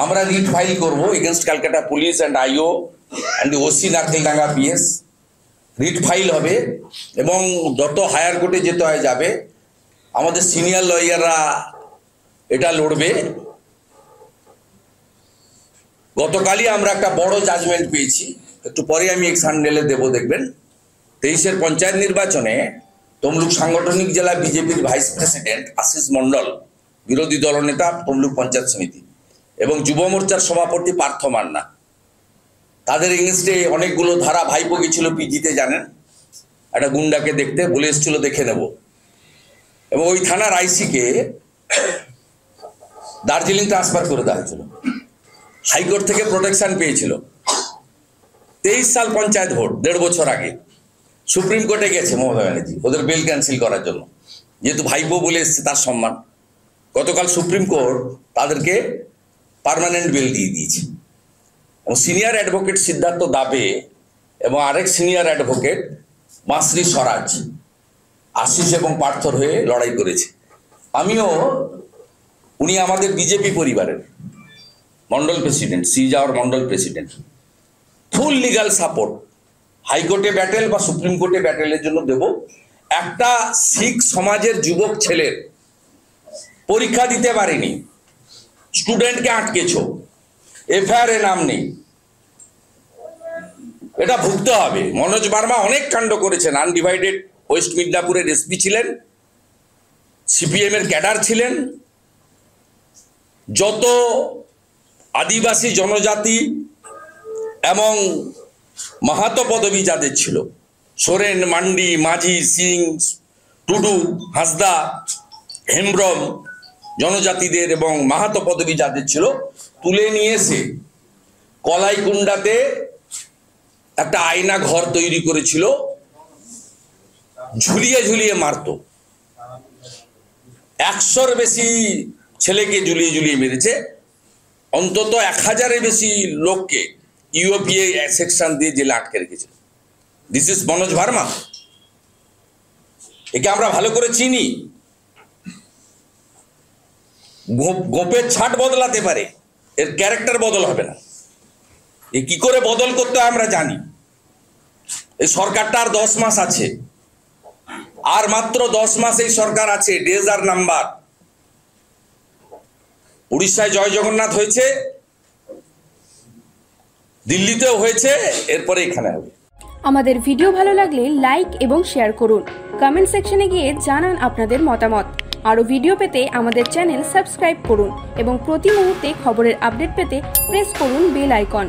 আমরা writ file করব against Calcutta police and IO and OC Narkeldanga PS. Writ file হবে এবং যত হায়ার কোর্টে যেতে হয় যাবে। আমাদের সিনিয়র লয়াররা এটা লড়বে। গতকালই আমরা একটা বড় জাজমেন্ট পেয়েছি, একটু পরে আমি এক্সান্ডেলে দেব, দেখবেন। 23-এর পঞ্চায়েত নির্বাচনে তমলুক সাংগঠনিক জেলা বিজেপির ভাইস প্রেসিডেন্ট আশিস মন্ডল, বিরোধী দলনেতা তমলুক পঞ্চায়েত সমিতি, এবং যুব মোর্চার সভাপতি পার্থ মান্না, তাদের এগেনস্টে অনেকগুলো ধারা। ভাইপো গেছিল পিজিতে, জানেন, একটা গুন্ডাকে দেখতে বলে এসেছিল, দেখে নেব। এবং ওই থানার আইসিকে দার্জিলিং ট্রান্সফার করে দেওয়া হয়েছিল, হাইকোর্ট থেকে প্রোটেকশন পেয়েছিল। 23 সাল পঞ্চায়েত ভোট, 1.5 বছর আগে সুপ্রিম কোর্টে গেছে মমতা ব্যানার্জি ওদের বেল ক্যান্সেল করার জন্য, যেহেতু ভাইপো বলে এসছে তার সম্মান। গতকাল সুপ্রিম কোর্ট তাদেরকে পার্মানেন্ট বেল দিয়ে দিয়েছে। এবং সিনিয়র অ্যাডভোকেট সিদ্ধার্থ দাবে এবং আরেক সিনিয়র অ্যাডভোকেট মাসরি স্বরাজ আশিস এবং পার্থর হয়ে লড়াই করেছে। আমিও, উনি আমাদের বিজেপি পরিবারের মন্ডল প্রেসিডেন্ট, সিজাওয়ার মন্ডল প্রেসিডেন্ট, ফুল লিগাল সাপোর্ট হাইকোর্টে ব্যাটেল বা সুপ্রিম কোর্টে ব্যাটেলের জন্য দেব। একটা শিখ সমাজের যুবক ছেলের পরীক্ষা দিতে পারেনি, স্টুডেন্টকে আটকেছ, এফআইআর এ নাম নেই, এটা ভুগতে হবে। মনোজ বার্মা অনেক কাণ্ড করেছেন, আনডিভাইডেড ওয়েস্ট মিদনাপুরের এসপি ছিলেন, সিপিএম এর ক্যাডার ছিলেন। যত আদিবাসী জনজাতি এবং মাহাতো পদবী যাদের ছিল, সোরেন, মান্ডি, মাঝি, সিং, টুডু, হাসদা, হেমব্রম জনজাতিদের এবং মাহাতো পদবী যাদের ছিল, তুলে নিয়ে এসে কলাইকুণ্ডাতে একটা আয়না ঘর তৈরি করেছিল, ঝুলিয়ে ঝুলিয়ে মারতো। 100-এর বেশি ছেলেকে ঝুলিয়ে ঝুলিয়ে মেরেছে, অন্তত 1000-এর বেশি লোককে ইউপিএ সেকশন দিয়ে জেলে আটকে রেখেছিল। This is Manoj Verma. একে আমরা ভালো করে চিনি। গোপের ছাট বদলাতে পারে, এর ক্যারেক্টার বদল হবে না। এ কি করে বদল করতে হয় আমরা জানি। এই সরকারটা আর 10 মাস আছে, আর মাত্র 10 মাস এই সরকার আছে। ডেজ আর নাম্বার। উড়িষ্যায় জয় জগন্নাথ হয়েছে, দিল্লিতেও হয়েছে, এরপরে এখানে হবে। আমাদের ভিডিও ভালো লাগলে লাইক এবং শেয়ার করুন। কমেন্ট সেকশনে গিয়ে জানান আপনাদের মতামত। আরও ভিডিও পেতে আমাদের চ্যানেল সাবস্ক্রাইব করুন এবং প্রতি মুহূর্তে খবরের আপডেট পেতে প্রেস করুন বেল আইকন।